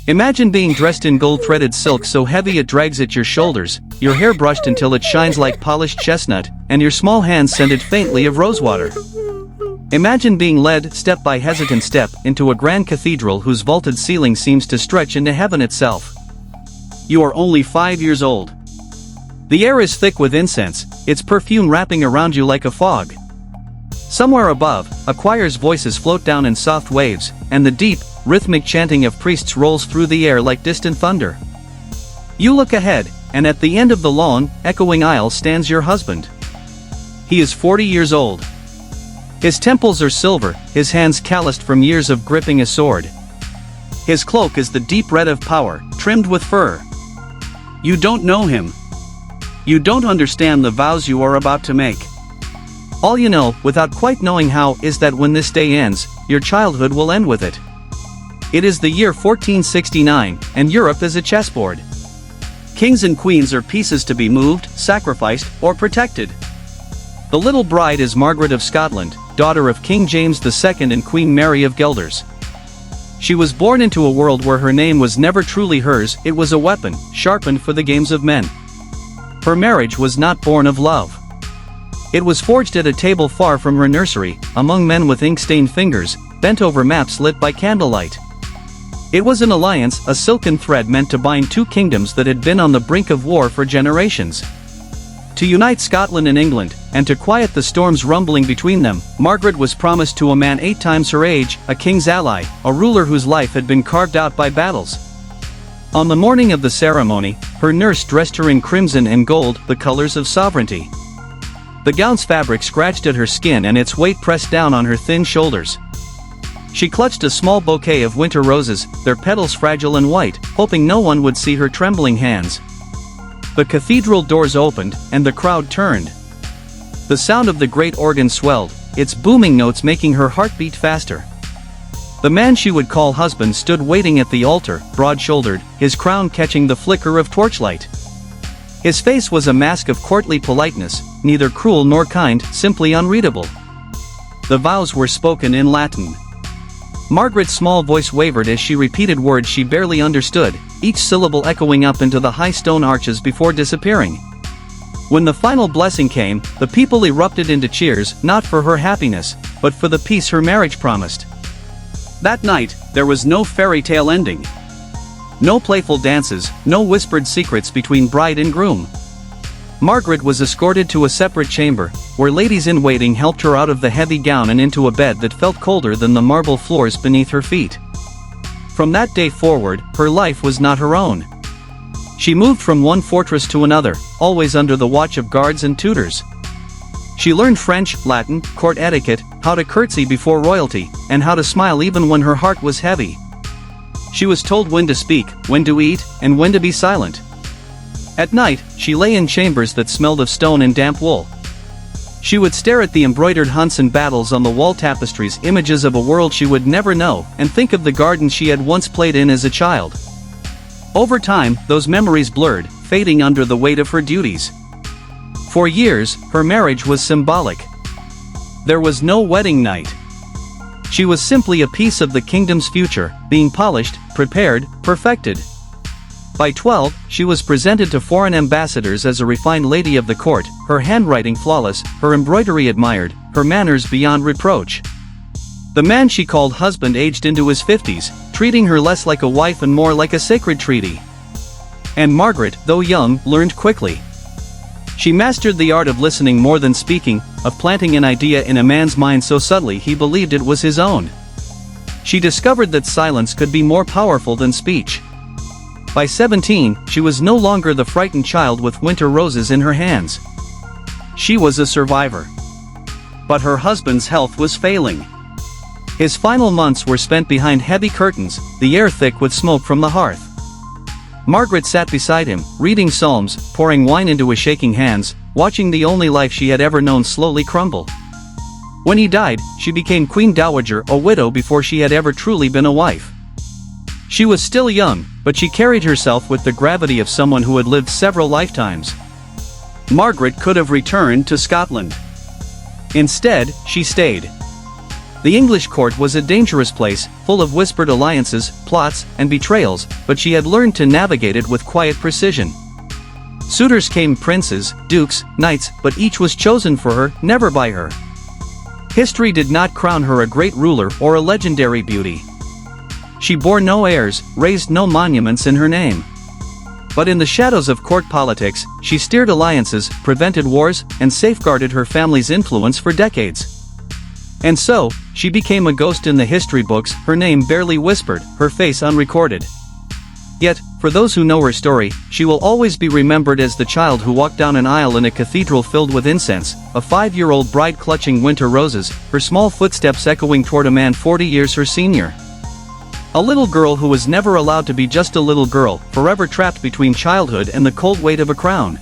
Imagine being dressed in gold-threaded silk so heavy it drags at your shoulders, your hair brushed until it shines like polished chestnut, and your small hands scented faintly of rosewater. Imagine being led, step by hesitant step, into a grand cathedral whose vaulted ceiling seems to stretch into heaven itself. You are only 5 years old. The air is thick with incense, its perfume wrapping around you like a fog. Somewhere above, a choir's voices float down in soft waves, and the deep, rhythmic chanting of priests rolls through the air like distant thunder. You look ahead, and at the end of the long, echoing aisle stands your husband. He is 40 years old. His temples are silver, his hands calloused from years of gripping a sword. His cloak is the deep red of power, trimmed with fur. You don't know him. You don't understand the vows you are about to make. All you know, without quite knowing how, is that when this day ends, your childhood will end with it. It is the year 1469, and Europe is a chessboard. Kings and queens are pieces to be moved, sacrificed, or protected. The little bride is Margaret of Scotland, daughter of King James II and Queen Mary of Guelders. She was born into a world where her name was never truly hers, it was a weapon, sharpened for the games of men. Her marriage was not born of love. It was forged at a table far from her nursery, among men with ink-stained fingers, bent over maps lit by candlelight. It was an alliance, a silken thread meant to bind two kingdoms that had been on the brink of war for generations. To unite Scotland and England, and to quiet the storms rumbling between them, Margaret was promised to a man 8 times her age, a king's ally, a ruler whose life had been carved out by battles. On the morning of the ceremony, her nurse dressed her in crimson and gold, the colors of sovereignty. The gown's fabric scratched at her skin and its weight pressed down on her thin shoulders. She clutched a small bouquet of winter roses, their petals fragile and white, hoping no one would see her trembling hands. The cathedral doors opened, and the crowd turned. The sound of the great organ swelled, its booming notes making her heart beat faster. The man she would call husband stood waiting at the altar, broad-shouldered, his crown catching the flicker of torchlight. His face was a mask of courtly politeness, neither cruel nor kind, simply unreadable. The vows were spoken in Latin. Margaret's small voice wavered as she repeated words she barely understood, each syllable echoing up into the high stone arches before disappearing. When the final blessing came, the people erupted into cheers, not for her happiness, but for the peace her marriage promised. That night, there was no fairy tale ending. No playful dances, no whispered secrets between bride and groom. Margaret was escorted to a separate chamber, where ladies-in-waiting helped her out of the heavy gown and into a bed that felt colder than the marble floors beneath her feet. From that day forward, her life was not her own. She moved from one fortress to another, always under the watch of guards and tutors. She learned French, Latin, court etiquette, how to curtsy before royalty, and how to smile even when her heart was heavy. She was told when to speak, when to eat, and when to be silent. At night, she lay in chambers that smelled of stone and damp wool. She would stare at the embroidered hunts and battles on the wall tapestries, images of a world she would never know, and think of the garden she had once played in as a child. Over time, those memories blurred, fading under the weight of her duties. For years, her marriage was symbolic. There was no wedding night. She was simply a piece of the kingdom's future, being polished, prepared, perfected. By 12, she was presented to foreign ambassadors as a refined lady of the court, her handwriting flawless, her embroidery admired, her manners beyond reproach. The man she called husband aged into his 50s, treating her less like a wife and more like a sacred treaty. And Margaret, though young, learned quickly. She mastered the art of listening more than speaking, of planting an idea in a man's mind so subtly he believed it was his own. She discovered that silence could be more powerful than speech. By 17, she was no longer the frightened child with winter roses in her hands. She was a survivor. But her husband's health was failing. His final months were spent behind heavy curtains, the air thick with smoke from the hearth. Margaret sat beside him, reading psalms, pouring wine into his shaking hands, watching the only life she had ever known slowly crumble. When he died, she became Queen Dowager, a widow before she had ever truly been a wife. She was still young, but she carried herself with the gravity of someone who had lived several lifetimes. Margaret could have returned to Scotland. Instead, she stayed. The English court was a dangerous place, full of whispered alliances, plots, and betrayals, but she had learned to navigate it with quiet precision. Suitors came, princes, dukes, knights, but each was chosen for her, never by her. History did not crown her a great ruler or a legendary beauty. She bore no heirs, raised no monuments in her name. But in the shadows of court politics, she steered alliances, prevented wars, and safeguarded her family's influence for decades. And so, she became a ghost in the history books, her name barely whispered, her face unrecorded. Yet, for those who know her story, she will always be remembered as the child who walked down an aisle in a cathedral filled with incense, a 5-year-old bride clutching winter roses, her small footsteps echoing toward a man 40 years her senior. A little girl who was never allowed to be just a little girl, forever trapped between childhood and the cold weight of a crown.